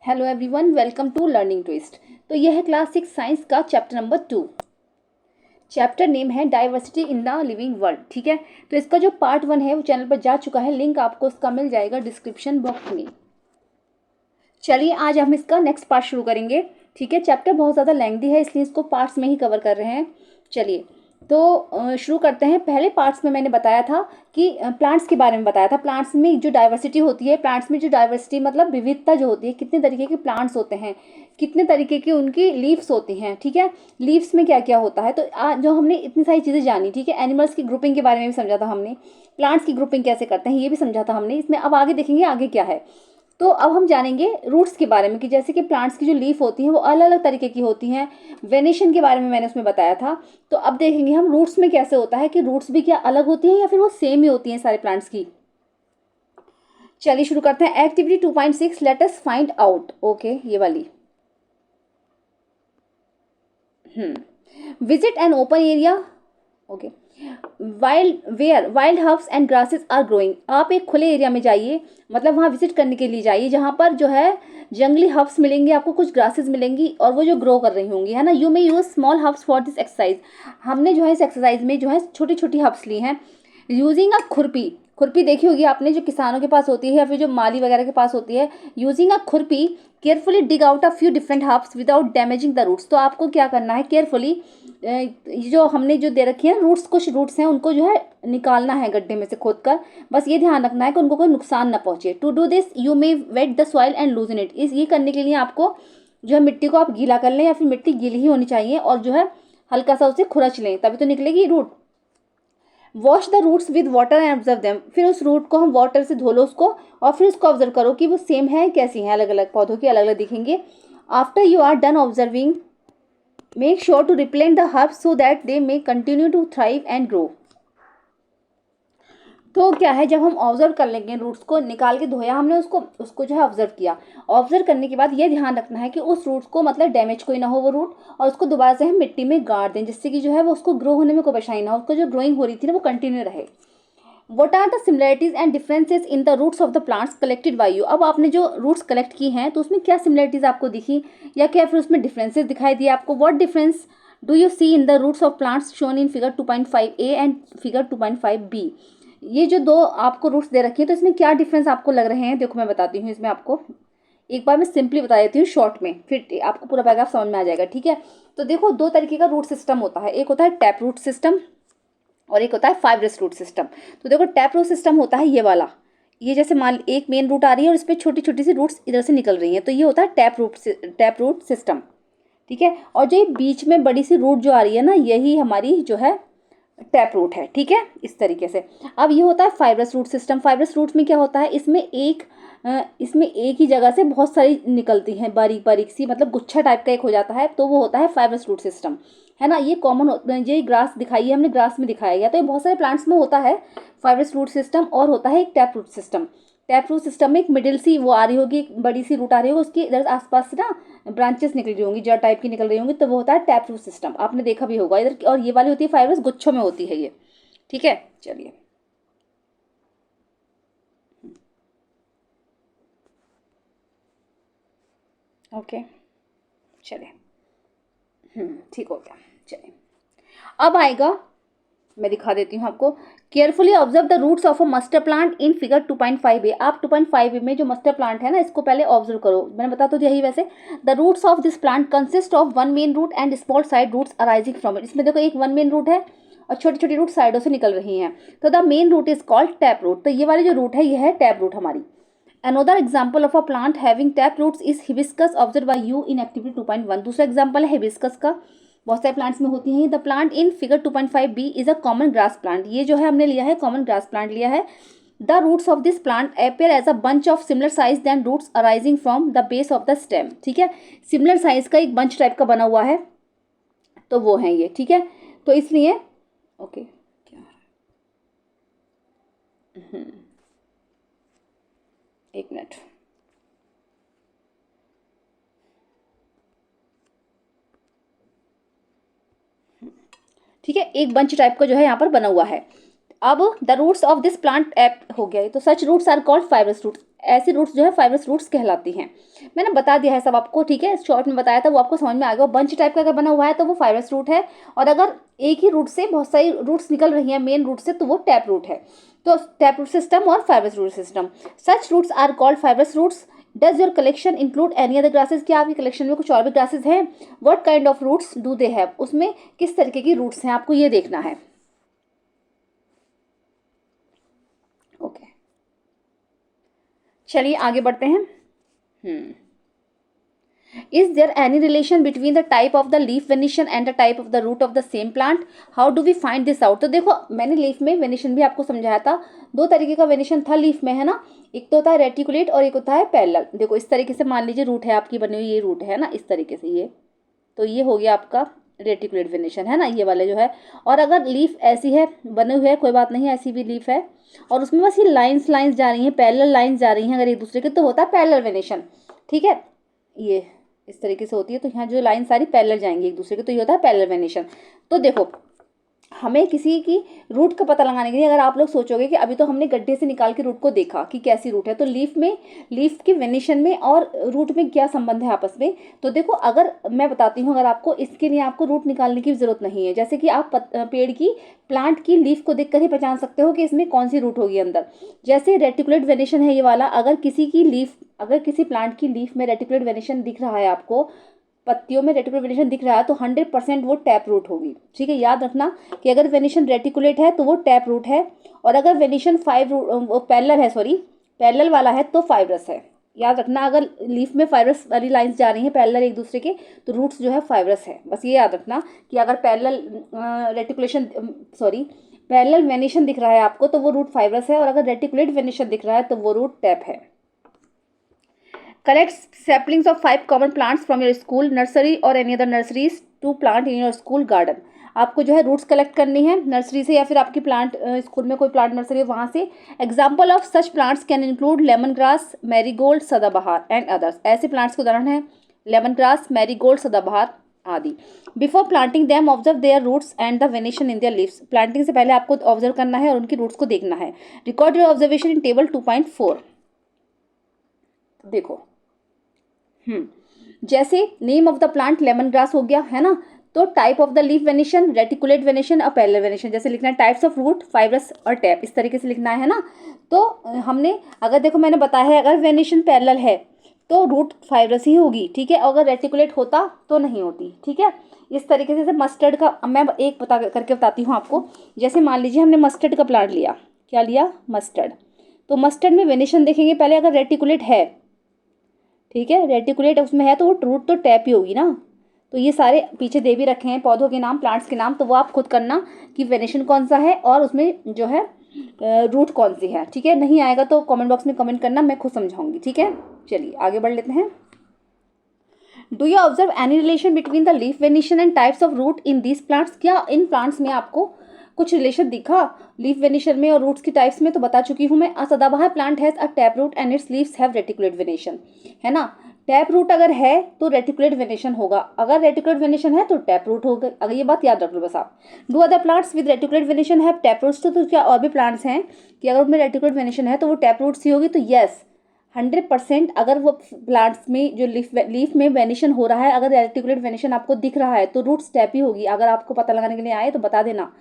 Hello everyone, welcome to learning twist. तो यह है क्लास 6 साइंस का चैप्टर नंबर 2। चैप्टर नेम है diversity in the living world. ठीक है, तो इसका जो पार्ट 1 है वो चैनल पर जा चुका है, लिंक आपको उसका मिल जाएगा डिस्क्रिप्शन बॉक्स में। चलिए आज हम इसका नेक्स्ट पार्ट शुरू करेंगे। ठीक है, चैप्टर बहुत ज़्यादा लेंथी है इसलिए इसको पार्ट्स में ही कवर कर रहे हैं। चलिए तो शुरू करते हैं। पहले पार्ट्स में मैंने बताया था कि प्लांट्स के बारे में बताया था। प्लांट्स में जो डाइवर्सिटी होती है, प्लांट्स में जो डाइवर्सिटी मतलब विविधता जो होती है, कितने तरीके के प्लांट्स होते हैं, कितने तरीके की उनकी लीव्स होती हैं। ठीक है, लीव्स में क्या क्या होता है। तो आज जो हमने इतनी सारी चीज़ें जानी, ठीक है, एनिमल्स की ग्रुपिंग के बारे में भी समझा था हमने, प्लांट्स की ग्रुपिंग कैसे करते हैं ये भी समझा था हमने। इसमें अब आगे देखेंगे आगे क्या है। तो अब हम जानेंगे रूट्स के बारे में कि जैसे कि प्लांट्स की जो लीफ होती हैं वो अलग अलग तरीके की होती हैं। वेनेशन के बारे में मैंने उसमें बताया था। तो अब देखेंगे हम रूट्स में कैसे होता है कि रूट्स भी क्या अलग होती हैं या फिर वो सेम ही होती हैं सारे प्लांट्स की। चलिए शुरू करते हैं। Activity 2.6 let us find out. Okay, ये वाली visit an open area. Okay, wild herbs and grasses are growing. आप एक खुले एरिया में जाइए, मतलब वहाँ विजिट करने के लिए जाइए जहाँ पर जो है जंगली हर्ब्स मिलेंगे, आपको कुछ ग्रासेस मिलेंगी और वो जो ग्रो कर रही होंगी, है ना। You may use small herbs for this exercise. हमने जो है इस एक्सरसाइज में जो है छोटी छोटी हर्ब्स ली हैं। यूजिंग अ खुरपी, खुरपी देखी होगी आपने, जो किसानों के पास होती है या फिर जो माली वगैरह के पास होती है। यूजिंग अ खुरपी carefully dig out a few different herbs without damaging the roots. तो आपको क्या करना है, केयरफुली जो हमने जो दे रखी है रूट्स, कुछ रूट्स हैं उनको जो है निकालना है गड्ढे में से खोद कर। बस ये ध्यान रखना है कि उनको कोई नुकसान ना पहुंचे। To do this you may wet the soil and loosen it. इस ये करने के लिए आपको जो है मिट्टी को आप गीला कर लें या फिर मिट्टी गीली ही होनी चाहिए और जो है हल्का सा उसे खुरच लें, तभी तो निकलेगी root. Wash the roots with water and observe them. फिर उस रूट को हम वाटर से धो लो उसको और फिर उसको ऑब्जर्व करो कि वो सेम है कैसी हैं, अलग अलग पौधों की अलग अलग दिखेंगे। After you are done observing make sure to replant the herbs so that they may continue to thrive and grow. तो क्या है, जब हम ऑब्जर्व कर लेंगे रूट्स को निकाल के धोया हमने उसको उसको जो है ऑब्जर्व किया। ऑब्जर्व करने के बाद ये ध्यान रखना है कि उस रूट्स को मतलब डैमेज कोई ना हो वो रूट, और उसको दोबारा से हम मिट्टी में गाड़ दें जिससे कि जो है वो उसको ग्रो होने में कोई परेशानी ना हो, उसको जो ग्रोइंग हो रही थी ना वो कंटिन्यू रहे। What are the similarities and differences in the roots of the plants collected by you. अब आपने जो रूट्स कलेक्ट की हैं तो उसमें क्या सिमिलरिटीज आपको दिखी या क्या फिर उसमें डिफरेंसेस दिखाई दिए आपको। What difference do you see in the roots of plants shown in figure 2.5 A and figure 2.5 B. ये जो दो आपको रूट्स दे रखी है तो इसमें क्या डिफरेंस आपको लग रहे हैं, देखो मैं बताती हूँ। इसमें आपको एक बार मैं सिंपली बता देती हूँ शॉर्ट में, फिर आपको पूरा पैराग्राफ समझ में आ जाएगा। ठीक है, तो देखो दो तरीके का रूट सिस्टम होता है, एक होता है टैप रूट सिस्टम और एक होता है फाइब्रस रूट सिस्टम। तो देखो टैप रूट सिस्टम होता है ये वाला, ये जैसे मान एक मेन रूट आ रही है और इस पर छोटी छोटी सी रूट्स इधर से निकल रही हैं, तो ये होता है टैप रूट सिस्टम। ठीक है, और जो ये बीच में बड़ी सी रूट जो आ रही है ना, यही हमारी जो है टैप रूट है। ठीक है, इस तरीके से। अब ये होता है fibrous root system. Fibrous root में क्या होता है, इसमें एक ही जगह से बहुत सारी निकलती हैं बारीक बारीक सी, मतलब गुच्छा टाइप का एक हो जाता है, तो वो होता है फाइब्रस रूट सिस्टम, है ना। ये कॉमन, ये ग्रास दिखाई है हमने, ग्रास में दिखाया गया, तो ये बहुत सारे प्लांट्स में होता है फाइब्रस रूट सिस्टम। और होता है एक tap root system. Tap root system में एक मिडिल सी वो आ रही होगी, एक बड़ी सी रूट आ रही होगी, उसकी इधर आसपास से ना ब्रांचेस निकल रही होंगी, जड़ टाइप की निकल रही होंगी, तो वो होता है टैप रूट सिस्टम। आपने देखा भी होगा इधर। और ये वाली होती है फाइब्रस, गुच्छों में होती है ये। ठीक है, चलिए ओके, चलिए ठीक हो गया। चलिए अब आएगा, मैं दिखा देती हूँ आपको। Carefully observe the roots of a mustard plant in figure 2.5 A. आप 2.5 ए में जो मस्टर प्लांट है ना, इसको पहले ऑब्जर्व करो। मैंने बता तो यही वैसे। The roots of this plant consist of one main root and small side roots arising from it. इसमें देखो एक वन मेन रूट है और छोटी छोटी रूट साइडों से निकल रही हैं, तो the main root is called tap root. तो ये वाली जो रूट है ये है टैप रूट हमारी। Another example of a plant having tap roots is hibiscus observe by you in activity 2.1। दूसरा एग्जाम्पल है हिबिस्कस का, बहुत सारे प्लांट्स में होती हैं। The plant in figure 2.5 B is a common grass plant. ये जो है हमने लिया है कॉमन ग्रास प्लांट लिया है। The roots of this plant appear as a bunch of similar size then roots arising from the base of the stem. ठीक है, सिमिलर साइज का एक बंच टाइप का बना हुआ है, तो वो है ये। ठीक है, तो इसलिए ओके क्या, एक मिनट। ठीक है, एक बंच टाइप का जो है यहाँ पर बना हुआ है। अब the roots of this plant एप हो गया, तो such roots are called fibrous roots. ऐसी रूट्स जो है फाइब्रस रूट्स कहलाती हैं। मैंने बता दिया है सब आपको, ठीक है, शॉर्ट में बताया था, वो आपको समझ में आ गया। बंच टाइप का अगर बना हुआ है तो वो फाइब्रस रूट है, और अगर एक ही रूट से बहुत सारी रूट्स निकल रही हैं मेन रूट से तो वो टैप रूट है। तो टैप रूट सिस्टम और fibrous root system, such roots are called fibrous roots. Does your collection include any other grasses, क्या आपकी कलेक्शन में कुछ और भी ग्रासेस हैं? What kind of roots do they have, उसमें किस तरीके की रूट्स हैं आपको ये देखना है। ओके, चलिए आगे बढ़ते हैं। Is there any relation between the type of the leaf venation and the type of the root of the same plant? How do we find this out? तो देखो मैंने लीफ में वेनेशन भी आपको समझाया था, दो तरीके का वेनेशन था लीफ में, है ना, एक तो होता है रेटिकुलेट और एक होता है पैरेलल। देखो इस तरीके से मान लीजिए रूट है आपकी बनी हुई, ये रूट है ना, इस तरीके से ये, तो ये हो गया आपका रेटिकुलेट वेनेशन, है ना, ये वाले जो है। और अगर लीफ ऐसी है बने हुए है, कोई बात नहीं, ऐसी भी लीफ है और उसमें बस ये लाइन्स जा रही हैं, पैरेलल लाइन्स जा रही हैं अगर एक दूसरे के, तो होता है पैरेलल वेनेशन, ठीक है। ये इस तरीके से होती है, तो यहाँ जो लाइन सारी पैरेलल जाएंगी एक दूसरे के, तो ये होता है पैरेलल वेनेशन। तो देखो हमें किसी की रूट का पता लगाने के लिए, अगर आप लोग सोचोगे कि अभी तो हमने गड्ढे से निकाल के रूट को देखा कि कैसी रूट है, तो लीफ के वेनेशन में और रूट में क्या संबंध है आपस में। तो देखो अगर मैं बताती हूँ, अगर आपको इसके लिए आपको रूट निकालने की जरूरत नहीं है, जैसे कि आप पेड़ की प्लांट की लीफ को देखकर ही पहचान सकते हो कि इसमें कौन सी रूट होगी अंदर। जैसे रेटिकुलेट वेनेशन है ये वाला, अगर किसी प्लांट की लीफ में रेटिकुलेट वेनेशन दिख रहा है आपको, पत्तियों में रेटिकुलेट वेनेशन दिख रहा है, तो 100% वो टैप रूट होगी, ठीक है। याद रखना कि अगर वेनेशन रेटिकुलेट है तो वो टैप रूट है, और अगर वेनेशन पैरेलल वाला है तो फाइब्रस है। याद रखना, अगर लीफ में फाइब्रस वाली लाइंस जा रही हैं पैरेलल एक दूसरे के, तो रूट्स जो है फाइब्रस है। बस ये याद रखना कि अगर पैरेलल वेनेशन दिख रहा है आपको तो वो रूट फाइब्रस है, और अगर रेटिकुलेट वेनेशन दिख रहा है तो वो रूट टैप है। Collect saplings of 5 common plants from your school nursery or any other nurseries to plant in your school garden. आपको जो है रूट्स कलेक्ट करनी है नर्सरी से, या फिर आपकी प्लांट स्कूल में कोई प्लांट नर्सरी है वहाँ से। Example of such plants can include lemon grass, marigold, sadabahar and others. ऐसे प्लांट्स के उदाहरण हैं लेमन ग्रास, मैरीगोल्ड, सदाबहार आदि। Before planting them observe their roots and the venation in their leaves. Planting से पहले आपको ऑब्जर्व करना है और उनकी रूट्स को देखना है। Record your observation in table 2.4। देखो जैसे name of the plant lemon grass हो गया, है ना, तो type of the leaf venation reticulate venation और पैरेलल वेनेशन। जैसे लिखना है टाइप्स ऑफ रूट, फाइब्रस और टैप, इस तरीके से लिखना है ना। तो हमने अगर देखो मैंने बताया है अगर वेनेशन पैरेलल है तो रूट फाइब्रस ही होगी, ठीक है, अगर रेटिकुलेट होता तो नहीं होती, ठीक है। इस तरीके से मस्टर्ड का मैं एक करके बताती हूँ आपको। जैसे मान लीजिए हमने मस्टर्ड का प्लांट लिया, क्या लिया, मस्टर्ड। तो मस्टर्ड में वेनेशन देखेंगे पहले, अगर रेटिकुलेट है, ठीक है, रेटिकुलेट उसमें है तो वो रूट तो टैप ही होगी ना। तो ये सारे पीछे दे भी रखे हैं पौधों के नाम, प्लांट्स के नाम, तो वो आप खुद करना कि वेनेशन कौन सा है और उसमें जो है रूट कौन सी है, ठीक है। नहीं आएगा तो कमेंट बॉक्स में कमेंट करना, मैं खुद समझाऊंगी, ठीक है। चलिए आगे बढ़ लेते हैं। Do you observe any relation between the leaf venation and types of root in these plants. क्या इन प्लांट्स में आपको कुछ रिलेशन दिखा लीफ वेनेशन में और रूट्स की टाइप्स में? तो बता चुकी हूँ मैं। A sadabahar plant has a tap root and its leaves have reticulate venation, है ना। टैप रूट अगर है तो रेटिकुलेट वेनेशन होगा, अगर रेटिकुलेट वेनेशन है तो टैप रूट होगा। अगर ये बात याद रख लो बस आप। Do other plants with reticulate venation have tap roots. तो क्या और भी प्लांट्स हैं कि अगर उनमें रेटिकुलेट वेनेशन है तो वो टैप रूट्स ही होगी? तो यस, 100% अगर वो प्लांट्स में जो लीफ में वेनेशन हो रहा है, अगर रेटिकुलेट वेनेशन आपको दिख रहा है तो रूट्स टैप ही होगी। अगर आपको पता लगाने के लिए आए तो बता देना।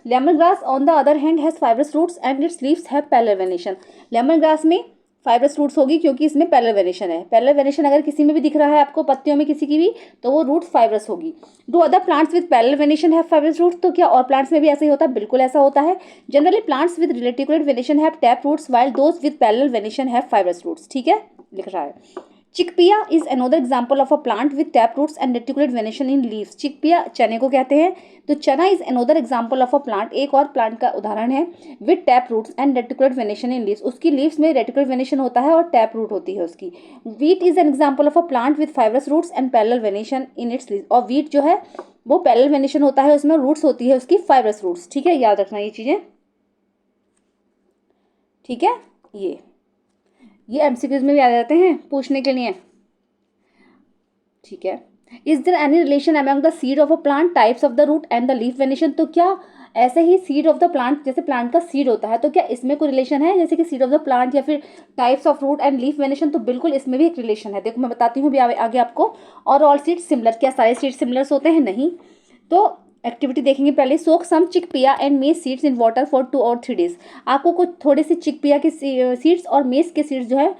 Lemon grass on the other hand has fibrous roots and its leaves have parallel venation. Lemon grass में फाइब्रस रूट्स होगी क्योंकि इसमें पैरेलल वेनेशन है। पैरेलल वेनेशन अगर किसी में भी दिख रहा है आपको, पत्तियों में किसी की भी, तो वो रूट्स फाइब्रस होगी। Do other plants with parallel venation have fibrous roots. तो क्या और प्लांट्स में भी ऐसा ही होता है? बिल्कुल ऐसा होता है। Generally plants with reticulate venation have tap roots while those with parallel venation have fibrous roots, ठीक है, लिख रहा है। Chickpea is another example of a plant with tap roots and reticulate venation in leaves. Chickpea चने को कहते हैं, तो chana is another example of a plant, एक और प्लांट का उदाहरण है, with tap roots and reticulate venation in leaves. उसकी लीव्स में रेटिकुलेट वेनेशन होता है और टैप रूट होती है उसकी। Wheat is an example of a plant with fibrous roots and parallel venation in its leaves. और वीट जो है वो पैरेलल वेनेशन होता है, उसमें रूट्स होती है उसकी फाइब्रस रूट्स, ठीक है, याद रखना ये चीजें, ठीक है। ये एमसीक्यूज में भी आ जाते हैं पूछने के लिए, ठीक है। Is there any relation among the seed of a plant, types of the root and the leaf venation. तो क्या ऐसे ही सीड ऑफ द प्लांट, जैसे प्लांट का सीड होता है, तो क्या इसमें कोई रिलेशन है जैसे कि सीड ऑफ द प्लांट या फिर types of root and leaf venation? तो बिल्कुल इसमें भी एक रिलेशन है। देखो मैं बताती हूँ अभी आगे आपको। और ऑल सीड्स सिमिलर, क्या सारे सीड्स सिमिलर होते हैं? नहीं। तो एक्टिविटी देखेंगे पहले। Soak some chickpea and maize seeds in water for 2 और 3 डेज। आपको कुछ थोड़े से चिकपिया के सीड्स और मेस के सीड्स जो है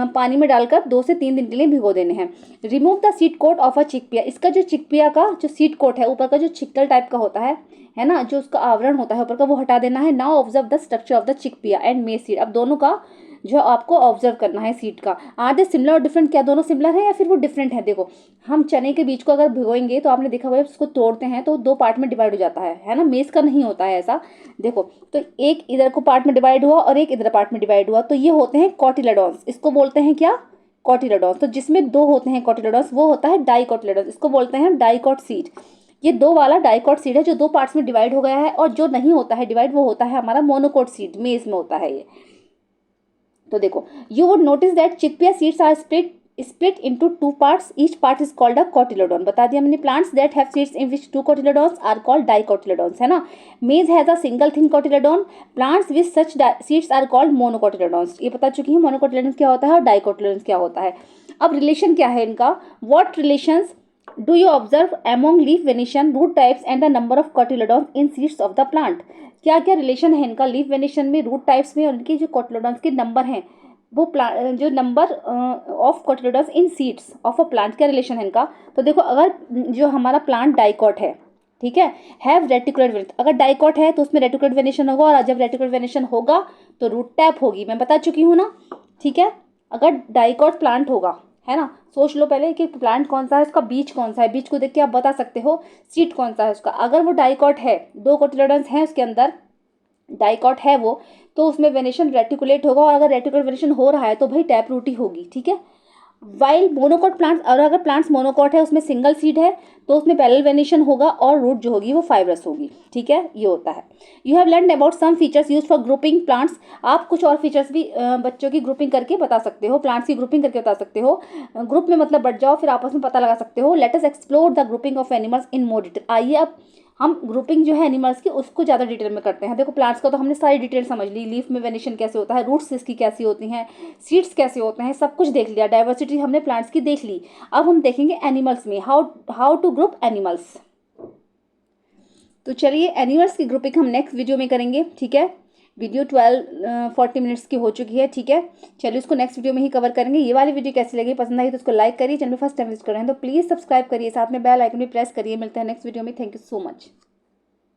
पानी में डालकर 2 से 3 दिन के लिए भिगो देने हैं। Remove the seed coat of a chickpea. इसका जो चिकपिया का जो सीड कोट है, ऊपर का जो छिक्कल टाइप का होता है ना, जो उसका आवरण होता है ऊपर का, वो हटा देना है। Now observe the structure of the chickpea and maize seed. अब दोनों का जो आपको ऑब्जर्व करना है सीड का। आर दे सिमिलर और डिफरेंट? क्या दोनों सिमिलर है या फिर वो डिफरेंट है? देखो हम चने के बीज को अगर भिगोएंगे तो आपने देखा होगा उसको तोड़ते हैं तो 2 पार्ट में डिवाइड हो जाता है ना। मेस का नहीं होता है ऐसा। देखो तो एक इधर को पार्ट में डिवाइड हुआ और एक इधर पार्ट में डिवाइड हुआ, तो ये होते हैं कॉटिलेडॉन्स। इसको बोलते हैं क्या? कॉटिलेडॉन्स। तो जिसमें 2 होते हैं कॉटिलेडॉन्स वो होता है डाइकोटिलेडॉन्स। इसको बोलते हैं डाइकोट सीड। ये 2 वाला डाइकोट सीड है जो 2 पार्ट्स में डिवाइड हो गया है, और जो नहीं होता है डिवाइड वो होता है हमारा मोनोकोट सीड, मेस में होता है ये। तो देखो you would notice that chickpea seeds are split into 2 parts. Each part is called a cotyledon. बता दिया मैंने। plants that have seeds in which 2 cotyledons are called dicotyledons, है ना। maize has a single thin cotyledon. plants with such seeds are called monocotyledons. ये बता चुकी हूँ monocotyledons क्या होता है और dicotyledons क्या होता है। अब रिलेशन क्या है इनका? what relations do you observe among leaf venation, root types and the number of cotyledons in seeds of the plant? क्या क्या रिलेशन है इनका लीफ वेनेशन में, रूट टाइप्स में, और इनके जो कोटिलेडॉन्स के नंबर हैं वो जो number of cotyledons in seeds of a plant, क्या रिलेशन है इनका? तो देखो अगर जो हमारा प्लांट डाइकॉट है, ठीक है, हैव रेटिकुलर वेनेशन। अगर डाइकॉट है तो उसमें रेटिकुलर वेनेशन होगा, और जब रेटिकुलर वेनेशन होगा तो रूट टैप होगी। मैं बता चुकी हूँ ना, ठीक है। अगर डाइकॉट प्लांट होगा, है ना, सोच लो पहले कि प्लांट कौन सा है, उसका बीज कौन सा है, बीज को देख के आप बता सकते हो सीड कौन सा है उसका। अगर वो डाइकॉट है, 2 कोटिलेडॉन्स हैं उसके अंदर, डाइकॉट है वो, तो उसमें वेनेशन रेटिकुलेट होगा, और अगर रेटिकुलर वेनेशन हो रहा है तो भाई टैप रूट ही होगी, ठीक है। वाइल मोनोकॉट प्लांट्स, और अगर प्लांट्स मोनोकॉट है उसमें सिंगल सीड है तो उसमें पैरेलल वेनेशन होगा और रूट जो होगी वो फाइब्रस होगी, ठीक है। ये होता है। You have learn about some features use for grouping plants. आप कुछ और फीचर्स भी बच्चों की ग्रुपिंग करके बता सकते हो, प्लांट्स की ग्रुपिंग करके बता सकते हो। ग्रुप में मतलब बढ़ जाओ, फिर आपस में पता लगा सकते हो। Let us explore the grouping of animals in more detail. आइए अब हम ग्रुपिंग जो है एनिमल्स की उसको ज़्यादा डिटेल में करते हैं। देखो प्लांट्स का तो हमने सारी डिटेल समझ ली, लीफ में वेनेशन कैसे होता है, रूट्स इसकी कैसी होती हैं, सीड्स कैसे होते हैं, सब कुछ देख लिया। डाइवर्सिटी हमने प्लांट्स की देख ली। अब हम देखेंगे एनिमल्स में हाउ टू ग्रुप एनिमल्स। तो चलिए एनिमल्स की ग्रुपिंग हम नेक्स्ट वीडियो में करेंगे, ठीक है। वीडियो 40 मिनट्स की हो चुकी है, ठीक है। चलिए उसको नेक्स्ट वीडियो में ही कवर करेंगे। ये वाली वीडियो कैसी लगी, पसंद आई तो उसको लाइक करिए, चैनल फर्स्ट टाइम विजिट कर रहे हैं तो प्लीज़ सब्सक्राइब करिए, साथ में बेल आइकन भी प्रेस करिए। मिलते हैं नेक्स्ट वीडियो में। Thank you so much.